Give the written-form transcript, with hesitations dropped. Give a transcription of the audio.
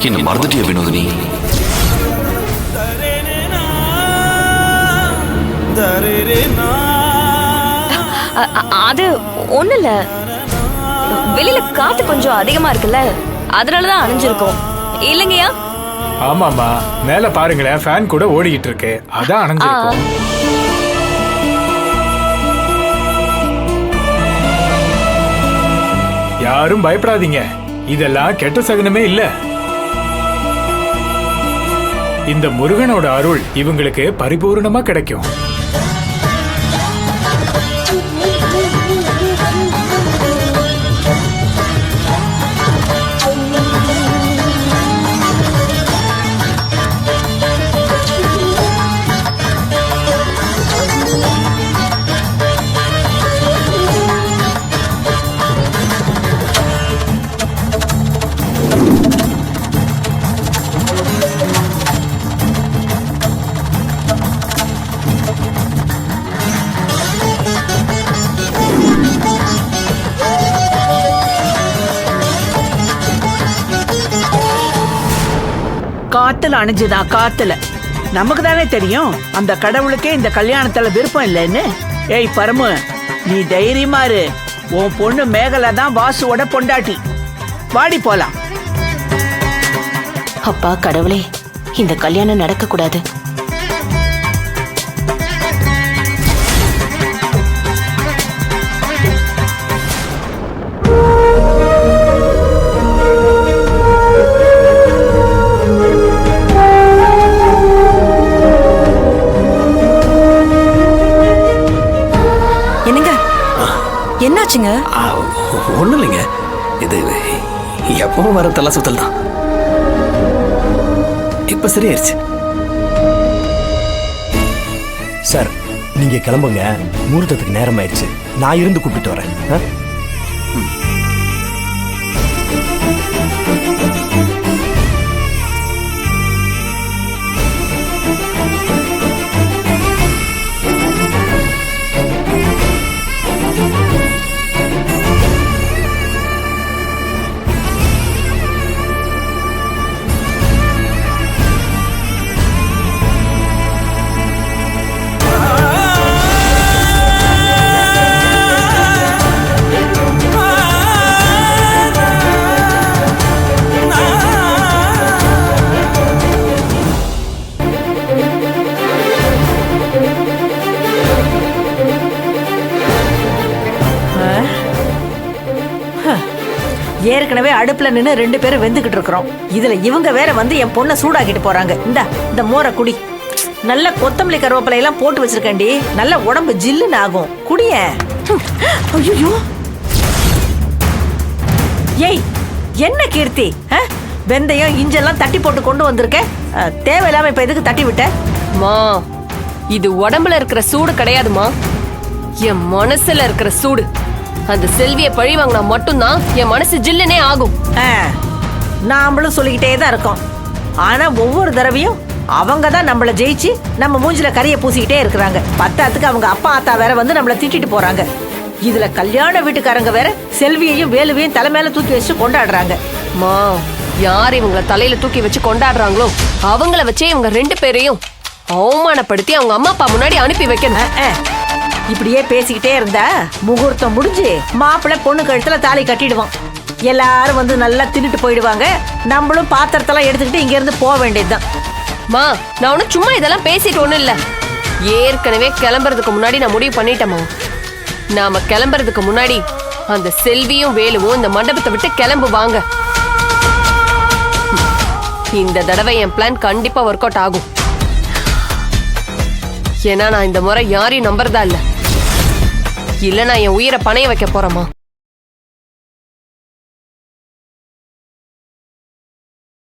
என்ன மறந்துட்டியா வினோதினி? அது ஒண்ணு இல்ல, வெளியில காத்து கொஞ்சம் அதிகமா இருக்குல்ல, அதனாலதான் அணைஞ்சிருக்கும் இல்லைங்கய்யா? ஆமாமா, மேல பாருங்களேன், ஃபேன் கூட ஓடிக்கிட்டு இருக்கு, அதான் அணைஞ்சிருக்கும். யாரும் பயப்படாதீங்க, இதெல்லாம் கெட்ட சகுனமே இல்ல. இந்த முருகனோட அருள் இவங்களுக்கு பரிபூர்ணமா கிடைக்கும். காத்துல அணிஞ்சுதா, காத்துல. நமக்கு தானே தெரியும் அந்த கடவுளுக்கே இந்த கல்யாணத்துல விருப்பம் இல்லைன்னு. ஏய் பரமு, நீ தைரியமா இரு. உன் பொண்ணு மேகலை தான் வாசுவோட பொண்டாட்டி. வாடி போலாம். அப்பா கடவுளே, இந்த கல்யாணம் நடக்க கூடாது. என்னாச்சுங்க? ஒண்ணும் இல்லைங்க, இது எப்பவும் வர தலை சுத்தல் தான். இப்ப சரியாயிருச்சு. சார், நீங்க கிளம்புங்க, முகூர்த்தத்துக்கு நேரம் ஆயிடுச்சு. நான் இருந்து கூப்பிட்டு வரேன். ஏற்கனவே அடுப்புல நின்று 2 பேரும் வெந்துகிட்டு இருக்கிறோம். இதுல இவங்க வேற வந்து என் பொண்ணை சூடாக்கிட்டு போறாங்க. இந்த மோரை குடி. நல்ல கொத்தமல்லி கருவேப்பிலை எல்லாம் போட்டு வச்சிருக்கேன்டி. நல்ல உடம்பு ஜில்லுன்னு ஆகும். குடிய. ஐயோ, ஏய் என்ன கீர்த்தி, வெந்தயம் இஞ்செல்லாம் தட்டி போட்டு கொண்டு வந்திருக்க. தேவையில்லாம இப்ப எதுக்கு தட்டி விட்ட? மா, இது உடம்புல இருக்கிற சூடு கிடையாதுமா, என் மனசுல இருக்கிற சூடு. அந்த செல்வியை பழி வாங்கினா மட்டும்தான் என் மனசு ஜில்லுனே ஆகும். நாமளும் சொல்லிக்கிட்டே தான் இருக்கோம். ஆனா ஒவ்வொரு தடவையும் அவங்க தான் நம்மள ஜெயிச்சு நம்ம மூஞ்சில கரிய பூசிக்கிட்டே இருக்கிறாங்க. பத்தாத்துக்கு அவங்க அப்பா ஆத்தா வேற வந்து நம்மள திட்டிட்டு போறாங்க. இதுல கல்யாண வீட்டுக்காரங்க வேற செல்வியையும் வேலுவையும் தலை மேல தூக்கி வச்சு கொண்டாடுறாங்க. மா, யார் இவங்களை தலையில தூக்கி வச்சு கொண்டாடுறாங்களோ அவங்கள வச்சே இவங்க 2 பேரையும் அவமானப்படுத்தி அவங்க அம்மா அப்பா முன்னாடி அனுப்பி வைக்கணும். இப்படியே பேசிக்கிட்டே இருந்தா முகூர்த்தம் முடிஞ்சு மாப்பிள்ளை பொண்ணு கழுத்துல தாலி கட்டிடுவான். எல்லாரும் வந்து நல்லா தின்னுட்டு போயிடுவாங்க. நம்மளும் பாத்திரத்தெல்லாம் எடுத்துக்கிட்டு இங்க இருந்து போக வேண்டியதுதான். மா, நான் ஒன்னும் சும்மா இதெல்லாம் பேசிட்டு ஒண்ணும் இல்ல. ஏற்கனவே கிளம்புறதுக்கு முன்னாடி நான் முடிவு பண்ணிட்டேமா. நாம கிளம்புறதுக்கு முன்னாடி அந்த செல்வியும் வேலுவும் இந்த மண்டபத்தை விட்டு கிளம்புவாங்க. இந்த தடவை என் பிளான் கண்டிப்பா ஒர்க் அவுட் ஆகும். ஏன்னா நான் இந்த முறை யாரையும் நம்புறதா இல்ல. நான் என் உயிரை பணைய வைக்க போறேமா.